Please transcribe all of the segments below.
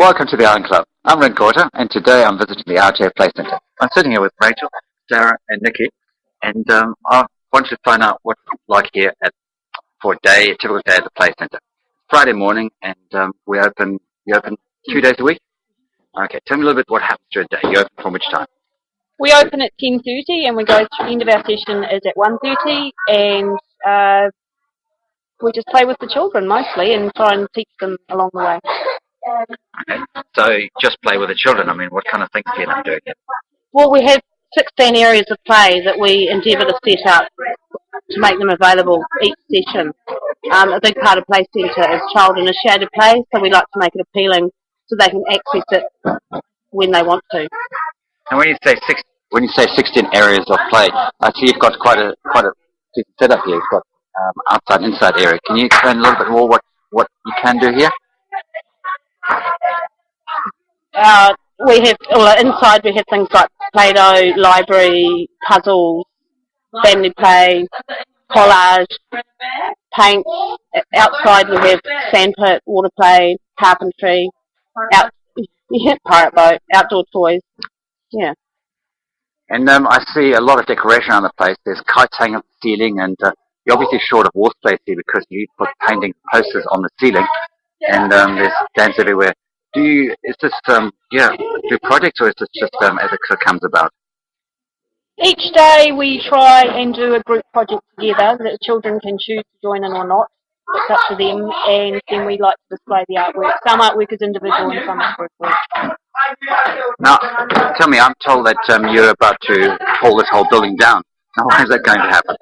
Welcome to the Island Club. I'm Ren Gorta, and today I'm visiting the RJ Playcentre. I'm sitting here with Rachel, Sarah, and Nikki, and I wanted to find out what it's like here for a typical day at the Playcentre. Friday morning, and you open 2 days a week? Okay, tell me a little bit what happens during the day. You open from which time? We open at 10:30 and we go to the end of our session is at 1:30, and we just play with the children mostly and try and teach them along the way. Okay, so you just play with the children. I mean, what kind of things do you end up doing here? Well, we have 16 areas of play that we endeavour to set up to make them available each session. A big part of Playcentre is child initiated play, so we like to make it appealing so they can access it when they want to. And when you say 16 areas of play, I see you've got quite a decent setup here. You've got outside, inside area. Can you explain a little bit more what you can do here? Inside we have things like Play-Doh, library, puzzles, family play, collage, paint. Outside we have sandpit, water play, carpentry, pirate boat, outdoor toys. Yeah. And I see a lot of decoration around the place. There's kites hanging off the ceiling, and you're obviously short of wall space here because you put painting posters on the ceiling, and there's stands everywhere. Is this do projects, or is this just as it comes about? Each day we try and do a group project together that the children can choose to join in or not. It's up to them, and then we like to display the artwork. Some artwork is individual and some is group work. Now, tell me, I'm told that you're about to pull this whole building down. Now, why is that going to happen?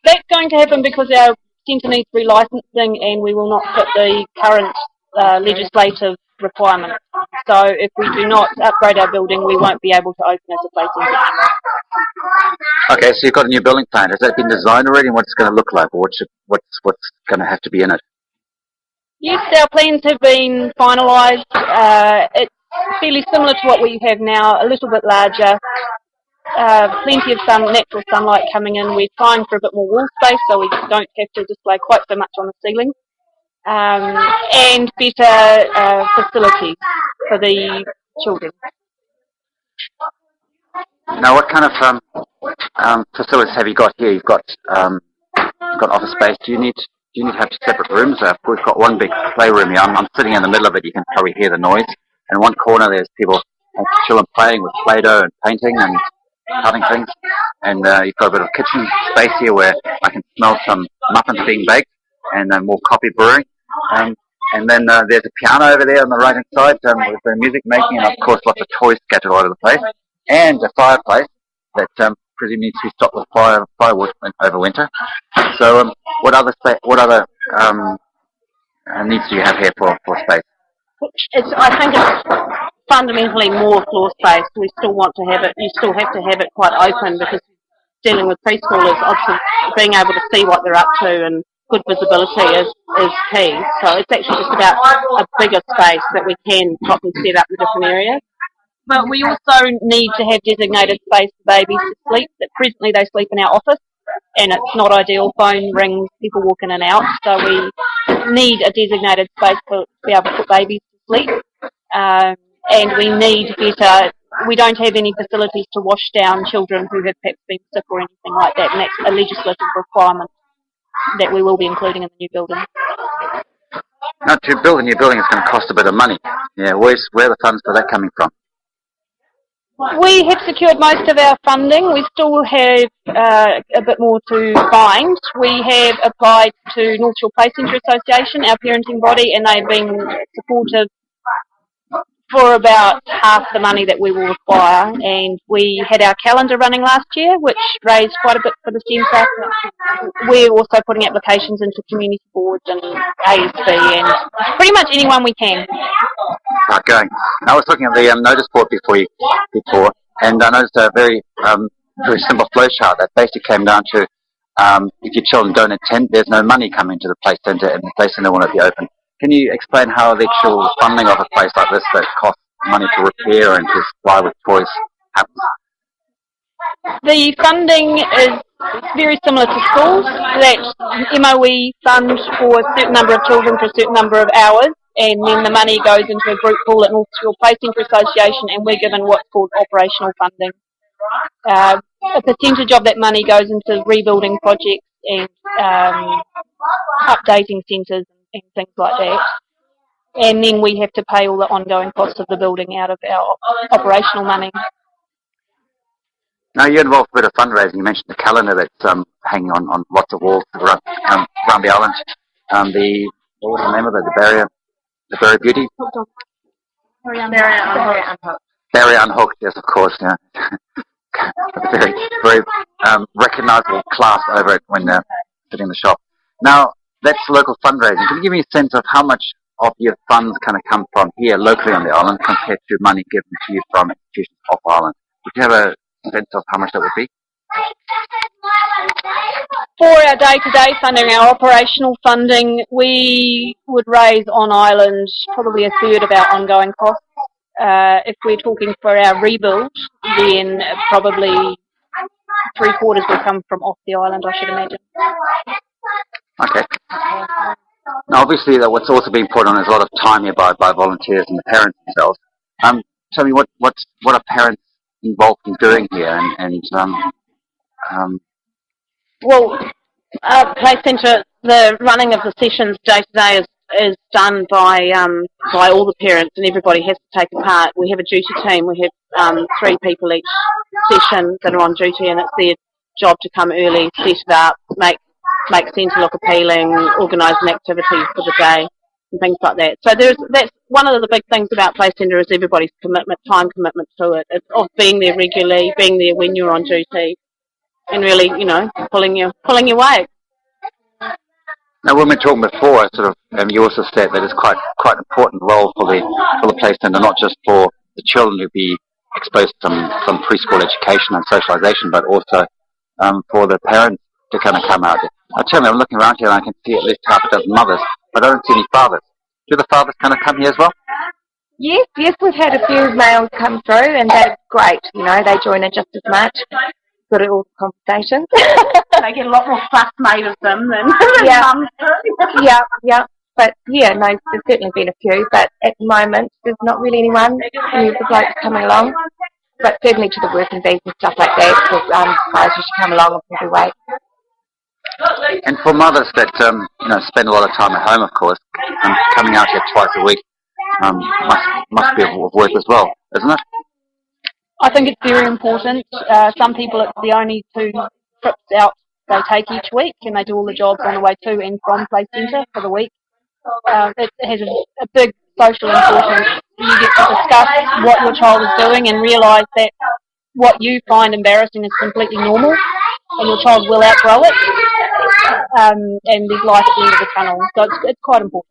That's going to happen because our centre needs relicensing and we will not fit the current legislative requirements. So if we do not upgrade our building, we won't be able to open as a play centre. Okay, so you've got a new building plan. Has that been designed already, and what's it going to look like? Or what's going to have to be in it? Yes, our plans have been finalised. It's fairly similar to what we have now, a little bit larger. Plenty of natural sunlight coming in. We're trying for a bit more wall space so we don't have to display quite so much on the ceiling. And better facilities for the children. Now, what kind of facilities have you got here? You've got office space. Do you need to have separate rooms? We've got one big playroom here. I'm sitting in the middle of it. You can probably hear the noise. In one corner, there's people chilling, playing with Play-Doh and painting and cutting things. And you've got a bit of kitchen space here where I can smell some muffins being baked and more coffee brewing. And then there's a piano over there on the right-hand side with the music making, and of course lots of toys scattered all over the place, and a fireplace that presumably needs to be stocked with firewood over winter. So what other needs do you have here for space? I think it's fundamentally more floor space. We still want to have it. You still have to have it quite open because dealing with preschoolers, obviously being able to see what they're up to and good visibility is key. So it's actually just about a bigger space that we can properly set up in different areas. But we also need to have designated space for babies to sleep. Presently they sleep in our office and it's not ideal. Phone rings, people walk in and out. So we need a designated space to be able to put babies to sleep. And we need better, we don't have any facilities to wash down children who have perhaps been sick or anything like that, and that's a legislative requirement that we will be including in the new building. Now, to build a new building is going to cost a bit of money. Yeah, where are the funds for that coming from? We have secured most of our funding. We still have a bit more to find. We have applied to North Shore Playcentre Association, our parenting body, and they've been supportive for about half the money that we will require, and we had our calendar running last year, which raised quite a bit for the centre. We're also putting applications into community boards and ASB and pretty much anyone we can. Right, going. Now I was looking at the notice board before, and I noticed a very simple flow chart that basically came down to if your children don't attend, there's no money coming to the Playcentre, and the Playcentre won't be open. Can you explain how the actual funding of a place like this that costs money to repair and to supply with toys happens? The funding is very similar to schools. That MOE fund for a certain number of children for a certain number of hours, and then the money goes into a group pool at North Shore Playcentre Association, and we're given what's called operational funding. A percentage of that money goes into rebuilding projects and updating centres and things like that. And then we have to pay all the ongoing costs of the building out of our operational money. Now, you're involved with a bit of fundraising. You mentioned the calendar that's hanging on lots of walls around the island. What was the name of it? The Barrier Beauty? Barrier Unhooked. Barrier Unhooked, yes, of course. Yeah. very, very recognisable class over it when they're sitting in the shop. Now, that's local fundraising. Can you give me a sense of how much of your funds kind of come from here locally on the island compared to money given to you from institutions off island? Would you have a sense of how much that would be? For our day-to-day funding, our operational funding, we would raise on island probably a third of our ongoing costs. If we're talking for our rebuild, then probably 3/4 will come from off the island, I should imagine. Okay. Now, obviously, what's also being put on is a lot of time here by volunteers and the parents themselves. Tell me what are parents involved in doing here, Well, Playcentre, the running of the sessions day to day is done by all the parents, and everybody has to take a part. We have a duty team. We have 3 people each session that are on duty, and it's their job to come early, set it up, make centre look appealing, organise an activity for the day, and things like that. So that's one of the big things about Playcentre is everybody's time commitment to it. It's of being there regularly, being there when you're on duty, and really, pulling your weight. Now, when we were talking before, you also said that it's quite an important role for the Playcentre, not just for the children to be exposed to some preschool education and socialisation, but also for the parents to kind of come out. I tell you, I'm looking around here and I can see at least half a dozen mothers, but I don't see any fathers. Do the fathers kind of come here as well? Yes, we've had a few males come through, and they're great. They join in just as much. Got all the conversations. They get a lot more fuss made of them than mums do. Yeah. But yeah, no, there's certainly been a few, but at the moment there's not really anyone. The blokes coming along, but certainly to the working bees and stuff like that, because guys used to come along and probably wait. And for mothers that spend a lot of time at home, of course, coming out here twice a week must be of work as well, isn't it? I think it's very important. Some people, it's the only 2 trips out they take each week, and they do all the jobs on the way to and from Playcentre for the week. It has a big social importance. You get to discuss what your child is doing and realise that what you find embarrassing is completely normal, and your child will outgrow it. And there's light at the end of the tunnel, so it's quite important.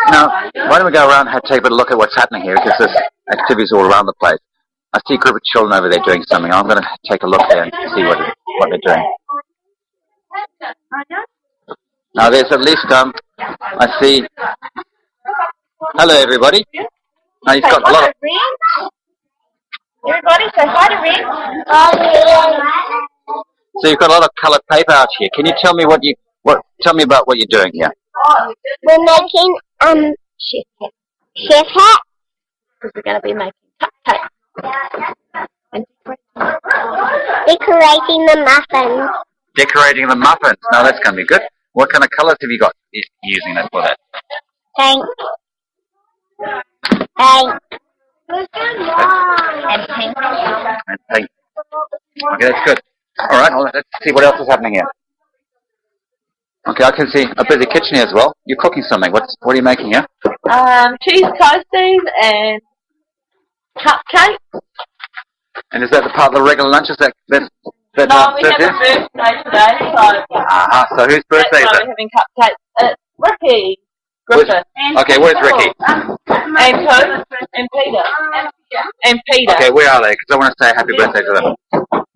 Now, why don't we go around and take a bit of a look at what's happening here, because there's activities all around the place. I see a group of children over there doing something. I'm going to take a look there and see what they're doing. Now, there's at least, I see... Hello, everybody. Now, you've got a lot of... Everybody say hi to Ren. So you've got a lot of coloured paper out here. Can you tell me tell me about what you're doing here? We're making chef hat. Because we're going to be making cupcakes. And Decorating the muffins. Decorating the muffins. Now that's going to be good. What kind of colours have you got using that for that? Paint. and pink. And pink. Okay, that's good. All right, well, let's see what else is happening here. Okay, I can see a busy kitchen here as well. You're cooking something. What are you making here? Cheese toasties and cupcakes. And is that the part of the regular lunches that No, we have a birthday today, so... So whose birthday is it? We're having cupcakes. It's Ricky Griffith. Okay, where's Ricky? And who? And Peter. And Peter. Okay, where are they? Because I want to say happy birthday to them.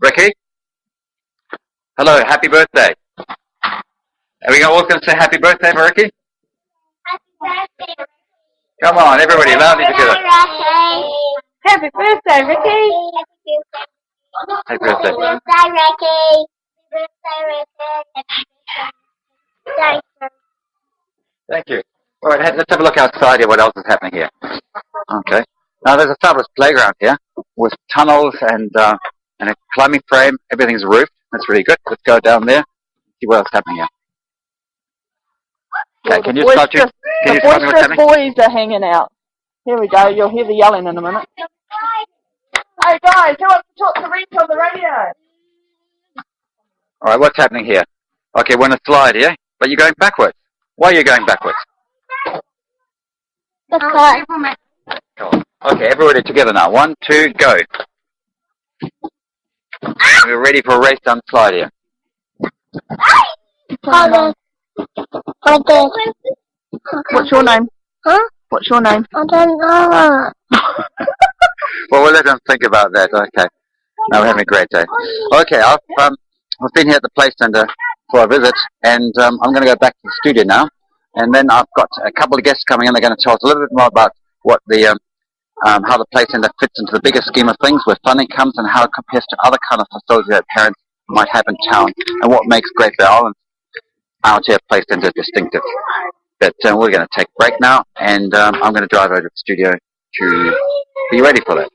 Ricky? Hello, happy birthday. Are we all going to say happy birthday for Ricky? Come on, everybody, loudly together. Happy birthday, Ricky. Happy birthday. Ricky. Thank you. All right, let's have a look outside here. What else is happening here? Okay. Now there's a fabulous playground here with tunnels and a climbing frame. Everything's roofed. That's really good. Let's go down there. See what else is happening here. Okay, can you start to? Can you start me what's happening? Boys are hanging out. Here we go. You'll hear the yelling in a minute. Hey guys, who wants to talk to Reese on the radio? All right, what's happening here? Okay, we're on a slide here, but you're going backwards. Why are you going backwards? Cool. Okay, everybody together now. 1, 2, go. We're ready for a race down the slide here. What's your name? Huh? What's your name? I don't know. Well, we'll let them think about that. Okay. No, we're having a great day. Okay, I've been here at the Playcentre for a visit, and I'm going to go back to the studio now. And then I've got a couple of guests coming in. They're going to tell us a little bit more about what the how the Playcentre fits into the bigger scheme of things, where funding comes, and how it compares to other kind of facilities that parents might have in town, and what makes Great Bay Island out here Playcentre distinctive. But we're going to take a break now, and I'm going to drive over to the studio to be ready for that.